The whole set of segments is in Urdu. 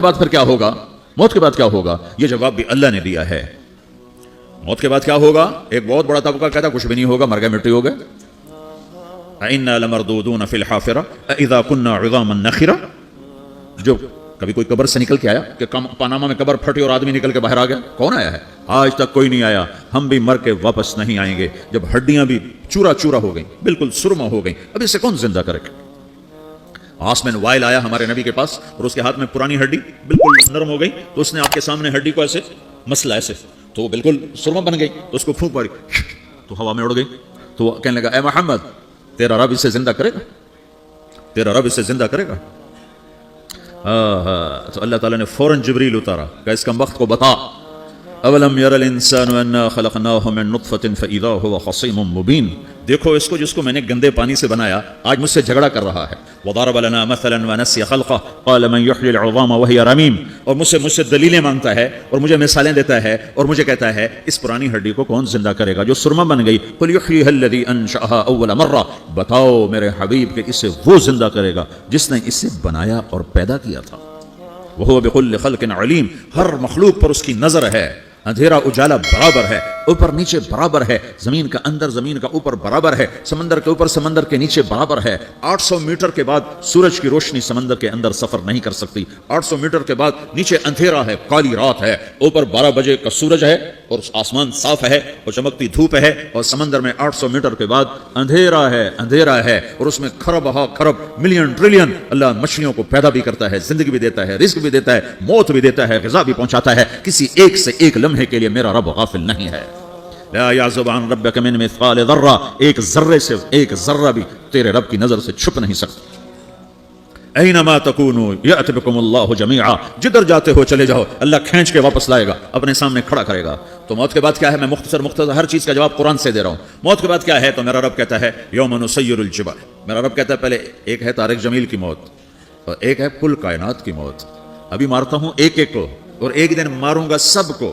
بعد پھر کیا ہوگا؟ موت کے بعد کیا ہوگا؟ یہ جواب بھی اللہ نے دیا ہے۔ موت کے بعد کیا ہوگا؟ ایک بہت بڑا طبقہ کہتا کچھ بھی نہیں ہوگا، مر گئے مٹی ہو گئے۔ اِنَّا لَمَرْدُودُونَ فِي الْحَافِرَةِ أَإِذَا كُنَّا عِظَامًا نَخِرَةً۔ جو کبھی کوئی قبر سے نکل کے آیا کہ پاناما میں قبر پھٹی اور آدمی نکل کے باہر آ گیا؟ کون آیا ہے؟ آج تک کوئی نہیں آیا۔ ہم بھی مر کے واپس نہیں آئیں گے جب ہڈیاں بھی چورا چورا ہو گئیں، بالکل سرما ہو گئیں۔ اب اسے کون زندہ کرے گا؟ آسمین وائل آیا ہمارے نبی کے پاس اور اس کے ہاتھ میں پرانی ہڈی بالکل نرم ہو گئی، تو اس نے آپ کے سامنے ہڈی کو ایسے مسلا ایسے، تو وہ بالکل سرما بن گئی، تو اس کو پھونک ماری تو ہوا میں اڑ گئی۔ تو وہ کہنے لگا اے محمد تیرا رب اسے زندہ کرے گا؟ تیرا رب اسے زندہ کرے گا؟ تو اللہ تعالیٰ نے فوراً جبریل اتارا کہ اس کا وقت کو بتا۔ اولم یر الانسان انا خلقناہ من نطفۃ فاذا هو خصیم مبین۔ دیکھو اس کو جس کو میں نے گندے پانی سے بنایا، آج مجھ سے جھگڑا کر رہا ہے۔ وضرب لنا مثلا ونسی خلقہ قال من یحیی العظام وہی رمیم۔ اور مجھ سے دلیلیں مانگتا ہے اور مجھے مثالیں دیتا ہے اور مجھے کہتا ہے اس پرانی ہڈی کو کون زندہ کرے گا جو سرما بن گئی؟ قل یحییھا الذی انشأھا اول مرہ۔ بتاؤ میرے حبیب کہ اسے وہ زندہ کرے گا جس نے اسے بنایا اور پیدا کیا تھا۔ وہو بکل خلق علیم۔ ہر مخلوق پر اس کی نظر ہے۔ اندھیرا اجالا برابر ہے، اوپر نیچے برابر ہے، زمین کا اندر زمین کا اوپر برابر ہے، سمندر کے اوپر سمندر کے نیچے برابر ہے۔ 800 میٹر کے بعد سورج کی روشنی سمندر کے اندر سفر نہیں کر سکتی۔ 800 میٹر کے بعد نیچے اندھیرا ہے، کالی رات ہے، اوپر 12 بجے کا سورج ہے اور آسمان صاف ہے اور چمکتی دھوپ ہے، اور سمندر میں 800 میٹر کے بعد اندھیرا ہے اور اس میں کھرب ہا کھرب ملین ٹریلین اللہ مچھلیوں کو پیدا بھی کرتا ہے، زندگی بھی دیتا ہے، رزق بھی دیتا ہے، موت بھی دیتا ہے، غذا بھی پہنچاتا ہے۔ کسی ایک سے ایک لمحے کے لیے میرا رب غافل نہیں ہے۔ لا يعزب عن ربك من مثقال ذرہ۔ ایک ذرے سے ایک ذرہ بھی تیرے رب کی نظر سے چھپ نہیں سکتا۔ اینما تکونوا یأت بکم اللہ جمیعا۔ جدھر جاتے ہو چلے جاؤ، اللہ کھینچ کے واپس لائے گا، اپنے سامنے کھڑا کرے گا۔ تو موت کے بعد کیا ہے؟ میں مختصر ہر چیز کا جواب قرآن سے دے رہا ہوں۔ موت کے بعد کیا ہے؟ تو میرا رب کہتا ہے یوم نسیر الجبال۔ میرا رب کہتا ہے پہلے ایک ہے طارق جمیل کی موت اور ایک ہے کل کائنات کی موت۔ ابھی مارتا ہوں ایک ایک کو اور ایک دن ماروں گا سب کو۔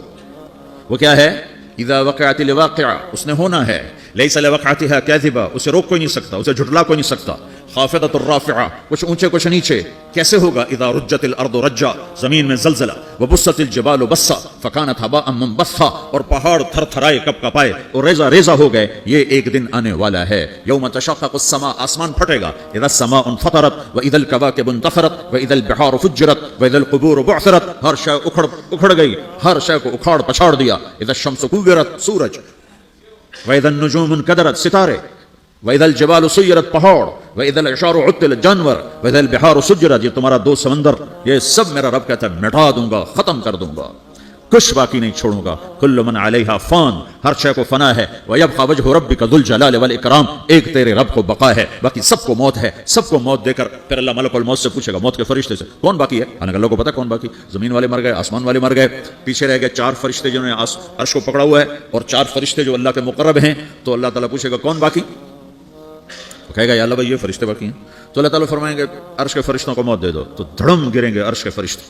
وہ کیا ہے؟ اذا وقعت الواقعہ، اس نے ہونا ہے۔ لیس لوقعتها کاذبہ، اسے روک کوئی نہیں سکتا، اسے جھٹلا کوئی نہیں سکتا۔ خافضۃ الرافعہ، کچھ اونچے کچھ نیچے۔ کیسے ہوگا؟ اذا رجت الارض رجا، زمین میں زلزلہ۔ وبست الجبال بسا فکانت هباء منبثا، اور پہاڑ تھر تھرائے کپ کپائے اور ریزہ ریزہ ہو گئے۔ یہ ایک دن آنے والا ہے۔ یوم تشقق السماء، آسمان پھٹے گا۔ اذا السماء انفطرت واذا الكواكب انتثرت واذا البحار فجرت واذا القبور بعثرت۔ ہر شے اکھڑ گئی، ہر شے کو اکھاڑ پچھاڑ دیا۔ اذا الشمس كورت، سورج۔ واذا النجوم انكدرت، ستارے۔ وَإِذَا الْجِبَالُ سُيِّرَتْ، پہاڑ۔ وَإِذَا الْعِشَارُ عُطِّلَتْ، جانور۔ وَإِذَا الْبِحَارُ سُجِّرَتْ، یہ تمہارا دو سمندر، یہ سب میرا رب کہتا ہے مٹا دوں گا، ختم کر دوں گا، کچھ باقی نہیں چھوڑوں گا۔ كُلُّ مَنْ عَلَيْهَا فان، ہر شے کو فنا ہے۔ وَيَبْقَى وَجْهُ رَبِّكَ ذُو الْجَلَالِ وَالْإِكْرَامِ، ایک تیرے رب کو بقا ہے، باقی سب کو موت ہے۔ سب کو موت دے کر پھر اللہ ملک الموت سے پوچھے گا، موت کے فرشتے سے کون باقی ہے؟ اللہ کو پتا کون باقی؟ زمین والے مر گئے، آسمان والے مر گئے، پیچھے رہ گئے 4 فرشتے جنہوں نے عرش کو پکڑا ہوا ہے اور 4 فرشتے جو اللہ کے مقرب ہیں۔ تو اللہ تعالیٰ پوچھے گا کون باقی؟ کہے گا یا اللہ بھائی یہ فرشتے باقی ہیں۔ تو اللہ تعالیٰ فرمائیں گے عرش کے فرشتوں کو موت دے دو، تو دھڑم گریں گے عرش کے فرشتے۔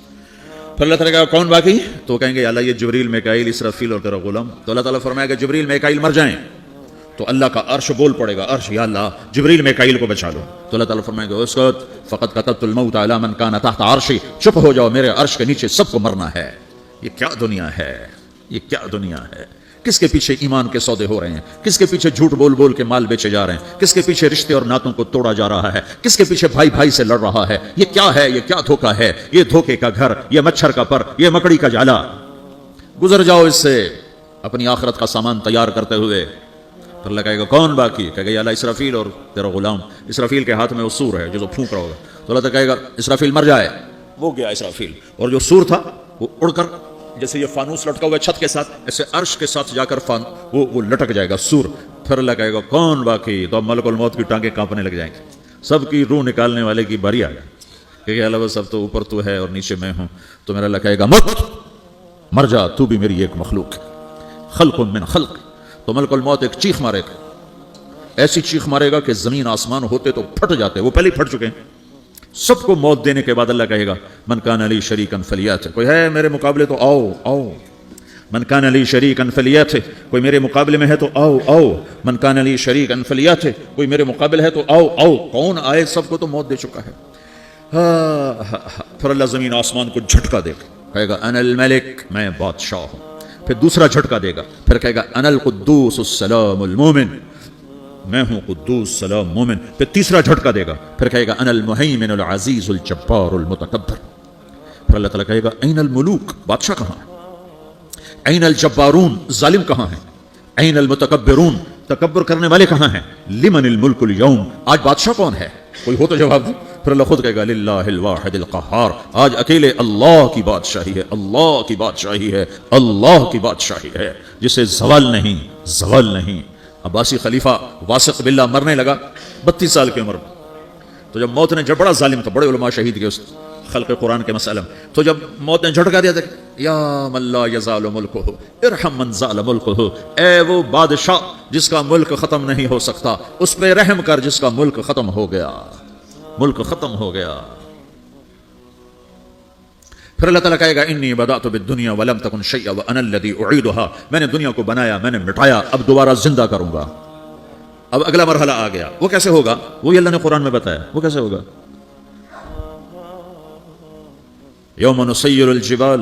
پھر اللہ تعالیٰ کہا کون باقی؟ تو کہیں گے یا اللہ یہ جبریل میکائیل اسرافیل اور تیرا غلام۔ تو اللہ تعالیٰ فرمائے گا جبریل میکائیل مر جائیں، تو اللہ کا عرش بول پڑے گا، عرش یا اللہ جبریل میکائیل کو بچا لو۔ تو اللہ تعالیٰ فرمائے گا اسکت فقد کتبت الموت علی من کان تحت عرشی، چپ ہو جاؤ، میرے عرش کے نیچے سب کو مرنا ہے۔ یہ کیا دنیا ہے؟ یہ کیا دنیا ہے؟ کس کے پیچھے ایمان کے سودے ہو رہے ہیں؟ کس کے پیچھے جھوٹ بول بول کے مال بیچے جا رہے ہیں؟ کس کے پیچھے رشتے اور ناتوں کو توڑا جا رہا ہے؟ کس کے پیچھے بھائی بھائی سے لڑ رہا ہے؟ یہ کیا ہے؟ یہ کیا دھوکہ ہے؟ یہ دھوکے کا گھر، یہ مچھر کا پر، یہ مکڑی کا جالا۔ گزر جاؤ اس سے اپنی آخرت کا سامان تیار کرتے ہوئے۔ پھر اللہ کہے گا کون باقی؟ کہے گا یا اللہ اسرافیل اور تیرا غلام۔ اسرافیل کے ہاتھ میں وہ سور ہے جو پھونک رہا ہوگا۔ تو اللہ کہے گا اسرافیل مر جائے، وہ گیا اسرافیل، اور جو سور تھا وہ اڑ کر جیسے یہ فانوس لٹکا ہوا ہے چھت کے ساتھ، ایسے عرش کے ساتھ جا کر وہ لٹک جائے گا سور۔ پھر اللہ کہے گا کون باقی؟ تو اب ملک الموت کی ٹانگیں کانپنے لگ جائیں گے، سب کی روح نکالنے والے کی باری آ گئی کہ اللہ بس اب تو اوپر تو ہے اور نیچے میں ہوں۔ تو میرا اللہ کہے گا مر جا، تو بھی میری ایک مخلوق ہے، خلق من خلق۔ تو ملک الموت ایک چیخ مارے گا، ایسی چیخ مارے گا کہ زمین آسمان ہوتے تو پھٹ جاتے، وہ پہلے ہی پھٹ چکے ہیں۔ سب کو موت دینے کے بعد اللہ کہے گا من کان لی شریکا فلیات، کوئی ہے میرے مقابلے تو آؤ آؤ۔ من کان لی شریکا فلیات، کوئی میرے مقابلے میں ہے تو آؤ آؤ۔ من کان لی شریکا فلیات، کوئی میرے مقابل ہے تو آؤ آؤ۔ کون آئے؟ سب کو تو موت دے چکا ہے۔ پھر اللہ زمین آسمان کو جھٹکا دے گا، کہے گا انا الملک، میں بادشاہ ہوں. پھر دوسرا جھٹکا دے گا، پھر کہے گا انا القدوس السلام المومن، میں ہوں قدوس سلام مومن. پھر تیسرا جھٹکا دے گا، پھر کہے گا انا المہیمن العزیز الجبار المتکبر. پھر اللہ تعالیٰ کہے گا این الملوک، بادشاہ کہاں ہے؟ این الجبارون، ظالم کہاں ہیں؟ این المتکبرون، تکبر کرنے والے کہاں ہیں؟ لمن الملک اليوم، آج بادشاہ کون ہے؟ کوئی ہو تو جواب دے. پھر اللہ خود کہے گا للہ الواحد القہار، آج اکیلے اللہ کی بادشاہی ہے، اللہ کی بادشاہی ہے، اللہ کی بادشاہی ہے جسے زوال نہیں، زوال نہیں. عباسی خلیفہ واسق باللہ مرنے لگا 32 سال کی عمر میں. تو جب موت نے، جب بڑا ظالم تھا، بڑے علماء شہید گئے اس خلق قرآن کے مسئلہ میں، تو جب موت نے جھٹکا دیا تھا یا من لا یزال ملکہ ارحم من زال ملکہ، اے وہ بادشاہ جس کا ملک ختم نہیں ہو سکتا، اس پہ رحم کر جس کا ملک ختم ہو گیا، ملک ختم ہو گیا. پھر اللہ تعالیٰ کہے گا انی بدأت بالدنیا ولم تکن شیئا وانا الذی اعیدھا، میں نے دنیا کو بنایا، میں نے مٹایا، اب دوبارہ زندہ کروں گا. اب اگلا مرحلہ آ گیا، وہ کیسے ہوگا؟ وہی اللہ نے قرآن میں بتایا. وہ کیسے ہوگا؟ یوم نسیر الجبال،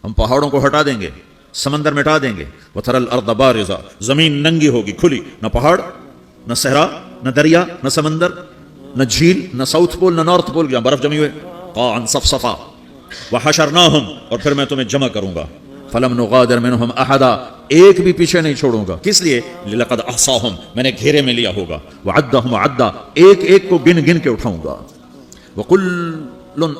ہم پہاڑوں کو ہٹا دیں گے، سمندر مٹا دیں گے. وتری الارض بارزا، زمین ننگی ہوگی، کھلی، نہ پہاڑ، نہ صحرا، نہ دریا، نہ سمندر، نہ جھیل، نہ ساؤتھ پول، نہ نارتھ پول جہاں برف جمی ہوئے. قاعا صفصفا وحشرناہم، اور پھر میں تمہیں جمع کروں گا. فلم نغادر منہم احدا، ایک بھی پیچھے نہیں چھوڑوں گا. کس لیے؟ لقد احصاہم، میں نے گھیرے میں لیا ہوگا. وعدہم عدا، ایک ایک کو گن گن کے اٹھاؤں گا. وکل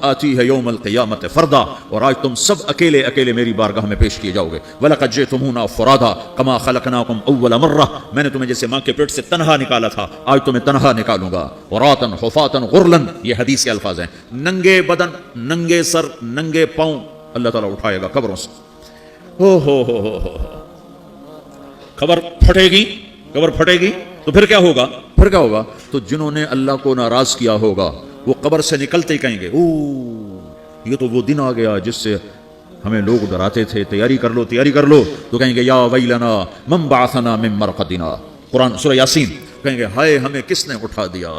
آتی ہے یوم القیامت فردا، اور آج تم سب اکیلے اکیلے میری بارگاہ میں پیش کیے جاؤ گے. وَلَقَدْ جِئْتُمُونَا فُرَادًا كَمَا خَلَقْنَاكُمْ أَوَّلَ مَرَّةٍ، میں نے تمہیں جیسے ماں کے پیٹ سے تنہا نکالا تھا، آج تمہیں تنہا نکالوں گا. عُرَاةً حُفَاةً غُرْلًا، یہ حدیث کے الفاظ ہیں. ننگے بدن، ننگے سر، ننگے پاؤں اللہ تعالیٰ اٹھائے گا قبروں سے. ہو خبر پھٹے گی، خبر پھٹے گی تو پھر کیا ہوگا؟ پھر کیا ہوگا؟ تو جنہوں نے اللہ کو ناراض کیا ہوگا وہ قبر سے نکلتے ہی کہیں گے یہ تو وہ دن آ گیا جس سے ہمیں لوگ ڈراتے تھے، تیاری کر لو، تیاری کر لو. تو کہیں گے یا ویلنا من بعثنا من مرقدنا، قرآن سورہ یاسین. کہیں گے ہائے ہمیں کس نے اٹھا دیا،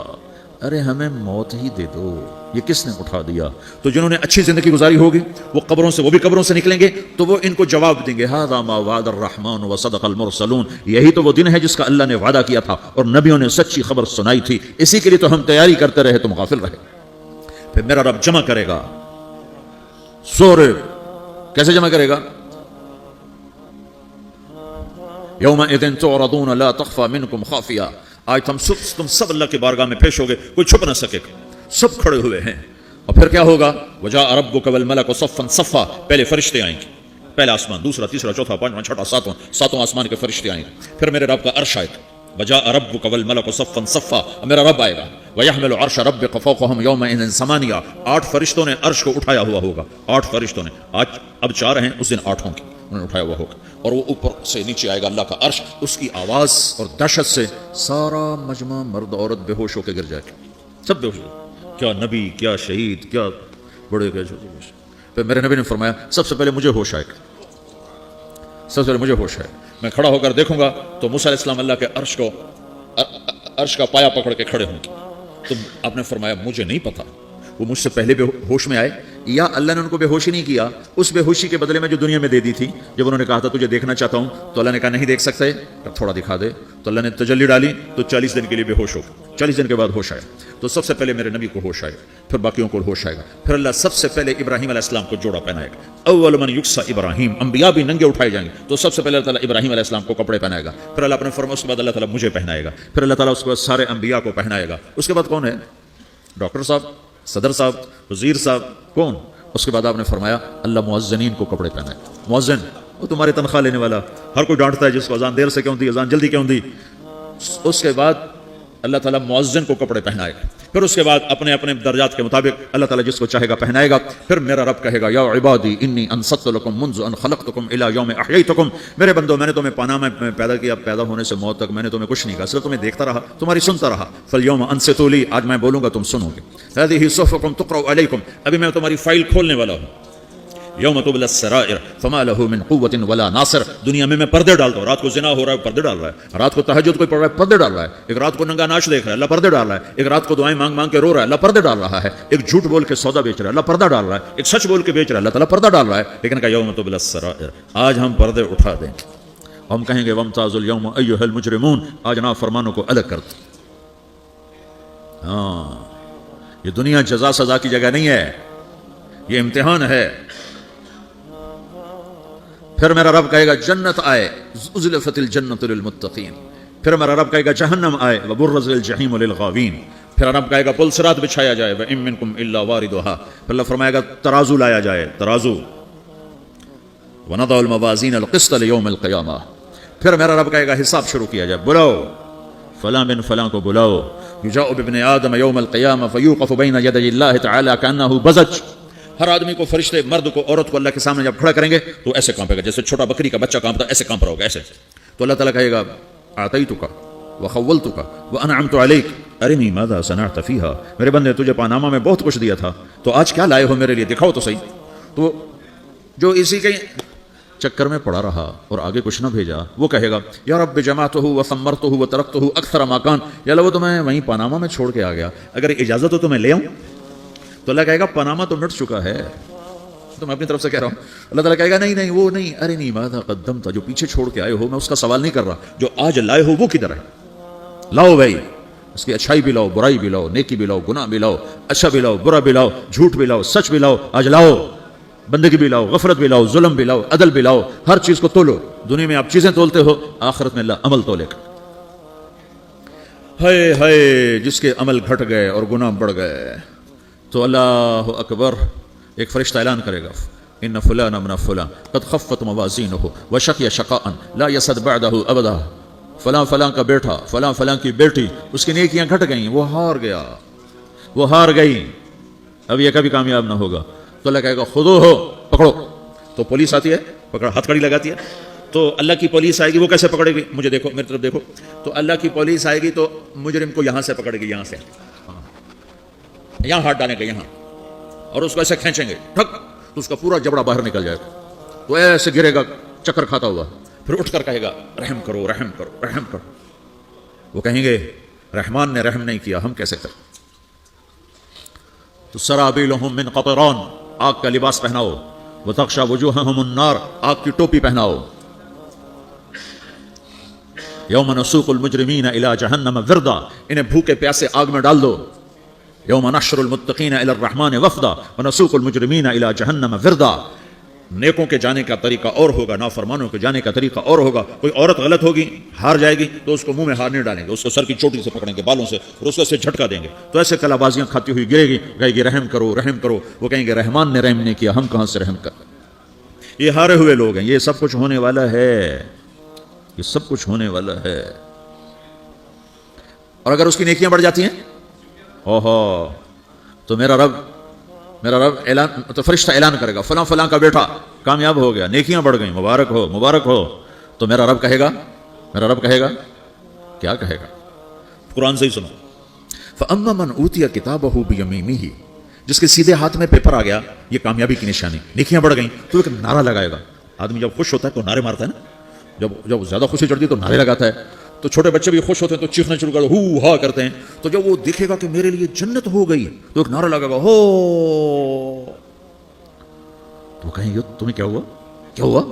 ارے ہمیں موت ہی دے دو، یہ کس نے اٹھا دیا. تو جنہوں نے اچھی زندگی گزاری ہوگی وہ قبروں سے، وہ بھی قبروں سے نکلیں گے تو وہ ان کو جواب دیں گے ھذا ما وعد الرحمن وصدق المرسلون، یہی تو وہ دن ہے جس کا اللہ نے وعدہ کیا تھا اور نبیوں نے سچی خبر سنائی تھی، اسی کے لیے تو ہم تیاری کرتے رہے، تم غافل رہے. پھر میرا رب جمع کرے گا سورے. کیسے جمع کرے گا؟ یومئذ تعرضون لا تخفى منکم خافیہ، آج تم سب اللہ کی بارگاہ میں پیش ہوگے، کوئی چھپ نہ سکے گا، سب کھڑے ہوئے ہیں. اور پھر کیا ہوگا؟ وجاء ربک والملک صفا صفا، پہلے فرشتے آئیں گے، پہلا آسمان، دوسرا، تیسرا، چوتھا، پانچواں، چھٹا، ساتواں آسمان کے فرشتے آئیں گے. پھر میرے رب کا عرش آئے گا. وجاء ربک والملک صفا صفا، میرا رب آئے گا. ویحمل عرش ربک فوقہم یومئذ ثمانیہ، 8 فرشتوں نے عرش کو اٹھایا ہوا ہوگا، 8 فرشتوں نے. آج اب 4 ہیں، اس دن 8 ہوں گے، انہوں نے اٹھایا ہوا ہوگا. اور وہ اوپر سے نیچے آئے گا اللہ کا عرش، اس کی آواز اور دہشت سے سارا مجمع مرد عورت بے ہوش ہو کے گر جائے گا، سب بے ہوش ہو. کیا نبی، کیا شہید، کیا بڑے، کیا چھوٹے. پھر میرے نبی نے فرمایا سب سے پہلے مجھے ہوش آئے گا، سب سے پہلے مجھے ہوش ہے. میں کھڑا ہو کر دیکھوں گا تو موسیٰ علیہ السلام اللہ کے عرش کا پایا پکڑ کے کھڑے ہوں گے. تو آپ نے فرمایا مجھے نہیں پتا وہ مجھ سے پہلے بے ہوش میں آئے یا اللہ نے ان کو بے ہوشی نہیں کیا، اس بے ہوشی کے بدلے میں جو دنیا میں دے دی تھی. جب انہوں نے کہا تھا تجھے دیکھنا چاہتا ہوں تو اللہ نے کہا نہیں دیکھ سکتے، تھوڑا دکھا دے. تو اللہ نے تجلی ڈالی تو 40 دن کے لیے بے ہوش ہو گئے. 40 دن کے بعد ہوش آیا. تو سب سے پہلے میرے نبی کو ہوش آئے، پھر باقیوں کو ہوش آئے گا. پھر اللہ سب سے پہلے ابراہیم علیہ السلام کو جوڑا پہنائے گا. اول من یکسا ابراہیم، انبیاء بھی ننگے اٹھائے جائیں گے تو سب سے پہلے اللہ تعالیٰ ابراہیم علیہ السلام کو کپڑے پہنائے گا. پھر اللہ اپنے فرمان، اس کے بعد اللہ تعالیٰ مجھے پہنائے گا. پھر اللہ تعالیٰ اس کے بعد سارے انبیاء کو پہنائے گا. اس کے بعد کون ہے؟ ڈاکٹر صاحب، صدر صاحب، وزیر صاحب، کون؟ اس کے بعد آپ نے فرمایا اللہ مؤذنین کو کپڑے پہنائے. مؤذن وہ تمہاری تنخواہ لینے والا، ہر کوئی ڈانٹتا ہے جس کو اذان دیر سے کیوں دی، اذان جلدی کیوں دی. اس کے بعد اللہ تعالیٰ مؤذن کو کپڑے پہنائے گا. پھر اس کے بعد اپنے اپنے درجات کے مطابق اللہ تعالیٰ جس کو چاہے گا پہنائے گا. پھر میرا رب کہے گا یا عبادی انی انصت لکم منذ ان خلقتکم الی یوم احییتکم، میرے بندو میں نے تمہیں پناہ میں پیدا کیا، پیدا ہونے سے موت تک میں نے تمہیں کچھ نہیں کہا، صرف تمہیں دیکھتا رہا، تمہاری سنتا رہا. فالیوم انصتوا لی، آج میں بولوں گا تم سنو گے. ہذہ صحفکم تقرأ علیکم، ابھی میں تمہاری فائل کھولنے والا ہوں. یوم تبلی السرائر فما له من قوت ولا ناصر. دنیا میں پردے ڈالتا ہوں. رات کو زنا ہو رہا ہے پردے ڈال رہا ہے, رات کو تہجد کوئی پڑھ رہا ہے پردے ڈال رہا ہے, ایک رات کو ننگا ناچ دیکھ رہا ہے اللہ پردے ڈال رہا ہے, ایک رات کو دعائیں مانگ مانگ کے رو رہا ہے اللہ پردے ڈال رہا ہے, ایک جھوٹ بول کے سودا بیچ رہا ہے اللہ پردہ ڈال رہا ہے, ایک سچ بول کے بیچ رہا ہے اللہ تعالیٰ پردہ ڈال رہا ہے. لیکن کہا یوم تبلی السرائر, آج ہم پردے اٹھا دیں, ہم کہیں گے وامتازوا اليوم ایھا المجرمون, آج نافرمانوں کو الگ کر دیں. ہاں, یہ دنیا جزا سزا کی جگہ نہیں ہے, یہ امتحان ہے. پھر میرا رب کہے گا جنت آئے, ازلفت الجنت للمتقین. پھر میرا رب کہے گا جہنم آئے, وبرزت الجحیم للغاوین. پھر رب کہے گا پل صراط بچھایا جائے, وَإِن مِّنكُمْ إِلَّا وَارِدُهَا. پھر اللہ فرمائے گا ترازو لایا جائے, ترازو. وَنَضَعُ الْمَوَازِينَ الْقِسْطَ لِيَوْمِ الْقِيَامَةِ. پھر میرا رب کہے گا حساب شروع کیا جائے, بلاؤ فلاں بن فلاں کو بلاؤ. یجاء بابن آدم یوم القیامہ فیوقف بین یدی اللہ تعالی کأنہ بزج. ہر آدمی کو, فرشتے, مرد کو, عورت کو اللہ کے سامنے جب کھڑا کریں گے تو ایسے کانپے گا جیسے چھوٹا بکری کا بچہ کانپتا, ایسے کانپ رہا ہوگا ایسے. تو اللہ تعالیٰ کہے گا اعطیتک وخولتک وانعمت علیک ارنی ماذا صنعت فیہا. میرے بندے تجھے پاناما میں بہت کچھ دیا تھا, تو آج کیا لائے ہو میرے لیے, دکھاؤ تو صحیح. تو جو اسی کے چکر میں پڑا رہا اور آگے کچھ نہ بھیجا, وہ کہے گا یا رب جمعتہ وثمرتہ وترکتہ اکثر ما کان. یا اللہ وہ تو میں وہیں پاناما میں چھوڑ کے آ گیا, اگر اجازت ہو تو میں لے آؤں. تو اللہ کہے گا پاناما تو مٹ چکا ہے, تو میں اپنی طرف سے کہہ رہا ہوں. اللہ تعالیٰ کہے گا نہیں نہیں وہ نہیں, ارنی ماذا قدمت, جو پیچھے چھوڑ کے آئے ہو میں اس کا سوال نہیں کر رہا, جو آج لائے ہو وہ کدھر ہے. لاؤ بھائی, اس کی اچھائی بھی لاؤ, برائی بھی لاؤ, نیکی بھی لاؤ, گناہ بھی لاؤ, اچھا بھی لاؤ, برا بھی لاؤ, جھوٹ بھی لاؤ, سچ بھی لاؤ, آج لاؤ. بندگی بھی لاؤ, غفرت بھی لاؤ, ظلم بھی لاؤ, عدل بھی لاؤ, ہر چیز کو تولو. دنیا میں آپ چیزیں تولتے ہو, آخرت میں اللہ عمل تولے گا. ہائے ہائے جس کے عمل گھٹ گئے اور گناہ بڑھ گئے, تو اللہ اکبر, ایک فرشتہ اعلان کرے گا ان فلان من فلان قد خفت موازینہ وشقی شقاء لا یسد بعدہ ابدا. فلاں فلاں کا بیٹا, فلاں فلاں کی بیٹی, اس کی نیکیاں گھٹ گئیں, وہ ہار گیا, وہ ہار گئی, اب یہ کبھی کامیاب نہ ہوگا. تو اللہ کہے گا خودو ہو, پکڑو. تو پولیس آتی ہے, پکڑ, ہتھ کڑی لگاتی ہے. تو اللہ کی پولیس آئے گی, وہ کیسے پکڑے گی, مجھے دیکھو, میری طرف دیکھو. تو اللہ کی پولیس آئے گی تو مجرم کو یہاں سے پکڑے گی, یہاں سے, یہاں ہاتھ ڈالیں گے یہاں, اور اس کو ایسے کھینچیں گے ٹھک, تو اس کا پورا جبڑا باہر نکل جائے گا, تو ایسے گرے گا چکر کھاتا ہوا. پھر اٹھ کر کہے گا رحم کرو, رحم کرو, رحم کرو. وہ کہیں گے رحمان نے رحم نہیں کیا, ہم کیسے کریں. تو سرابیلہم من قطران, آگ کا لباس پہناؤ. وتغشا وجوہہم النار, آگ کی ٹوپی پہناؤ. یوم نسوق المجرمین الی جہنم وردا, انہیں بھوکے پیاسے آگ میں ڈال دو. یوم نحشر المتقین الی الرحمن وفدا ونسوق المجرمین الی جہنم وردا. نیکوں کے جانے کا طریقہ اور ہوگا, نافرمانوں کے جانے کا طریقہ اور ہوگا. کوئی عورت غلط ہوگی, ہار جائے گی, تو اس کو منہ میں ہار نہیں ڈالیں گے, اس کو سر کی چوٹی سے پکڑیں گے, بالوں سے, اور اس کو ایسے جھٹکا دیں گے, تو ایسے کلا بازیاں کھاتی ہوئی گرے گی, کہے گی رحم کرو, رحم کرو. وہ کہیں گے رحمان نے رحم نہیں کیا, ہم کہاں سے رحم کر. یہ ہارے ہوئے لوگ ہیں, یہ سب کچھ ہونے والا ہے, یہ سب کچھ ہونے والا ہے. اور اگر اس کی نیکیاں بڑھ جاتی ہیں, اوہو, تو میرا رب اعلان, تو فرشتہ اعلان کرے گا فلاں فلاں کا بیٹا کامیاب ہو گیا, نیکیاں بڑھ گئیں, مبارک ہو, مبارک ہو. تو میرا رب کہے گا کیا کہے گا, قرآن سے ہی سنو. فَأَمَّا مَنْ أُوتِيَ كِتَابَهُ بِيَمِينِهِ, جس کے سیدھے ہاتھ میں پیپر آ گیا, یہ کامیابی کی نشانی, نیکیاں بڑھ گئیں, تو ایک نعرہ لگائے گا. آدمی جب خوش ہوتا ہے تو نعرے مارتا ہے نا, جب زیادہ خوشی چڑھتی ہے تو نعرے لگاتا ہے. تو چھوٹے بچے بھی خوش ہوتے ہیں تو چیخنا شروع کرتے, ہو ہا کرتے ہیں. تو جب وہ دیکھے گا کہ میرے لیے جنت ہو گئی, تو ایک نعرہ لگے گا ہو. تو کہیں گے تمہیں کیا ہوا.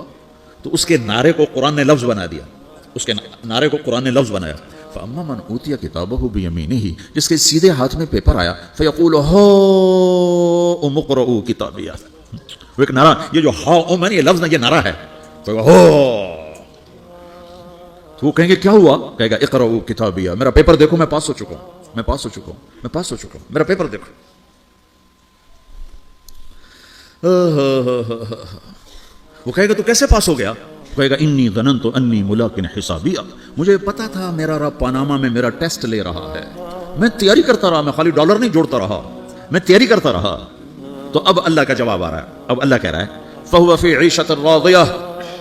تو اس کے نعرے کو قرآن نے لفظ بنا دیا, اس کے نعرے کو قرآن نے لفظ بنایا. فَأَمَّا مَنْ أُوتِيَ كِتَابَهُ بِيَمِينِهِ, جس کے سیدھے ہاتھ میں پیپر آیا, فَيَقُولُ هَاؤْمُ اقْرَءُوا كِتَابِيَهْ. وہ ایک نعرہ, یہ جو ہاؤم ہے یہ لفظ نہیں, یہ نعرہ ہے. تو وہ کہیں گے کیا ہوا, کہے گا اقرؤوا کتابیہ, میرا پیپر دیکھو, میں پاس ہو چکا ہوں, میرا پیپر دیکھو. وہ کہے گا تو کیسے پاس ہو گیا, کہے گا انی ظننت انی ملاق حسابیہ, مجھے پتا تھا میرا رب پاناما میں میرا ٹیسٹ لے رہا ہے, میں تیاری کرتا رہا, میں خالی ڈالر نہیں جوڑتا رہا, میں تیاری کرتا رہا. تو اب اللہ کا جواب آ رہا ہے, اب اللہ کہہ رہا ہے فَهُوَ فِي عِيشَةٍ رَاضِيَةٍ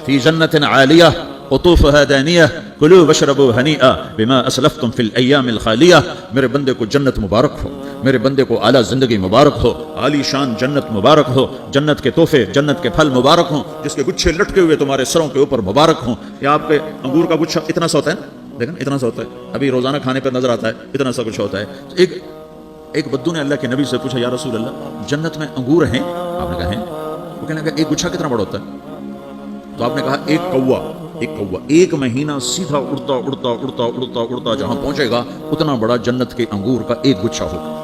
فِي جَنَّةٍ عَالِيَةٍ قطوفها دانیہ کلوا واشربوا ہنیئا بما اسلفتم فی الایام الخالیہ. میرے بندے کو جنت مبارک ہو، میرے بندے کو اعلیٰ زندگی مبارک ہو، عالی شان جنت مبارک ہو، جنت کے تحفے، جنت کے پھل مبارک ہوں، جس کے گچھے لٹکے ہوئے تمہارے سروں کے اوپر مبارک ہوں. یہ آپ کے انگور کا گچھا اتنا سا ہوتا ہے نا، دیکھیں اتنا سا ہوتا ہے، ابھی روزانہ کھانے پہ نظر آتا ہے، اتنا سا کچھ ہوتا ہے. ایک بدو نے اللہ کے نبی سے پوچھا یا رسول اللہ جنت میں انگور ہیں؟ آپ نے کہا ہیں. وہ کہنے لگا ایک گچھا کتنا بڑا ہوتا ہے؟ تو آپ نے کہا ایک کوا ایک مہینہ سیدھا اڑتا اڑتا اڑتا اڑتا اڑتا جہاں پہنچے گا اتنا بڑا جنت کے انگور کا ایک گچھا ہوگا.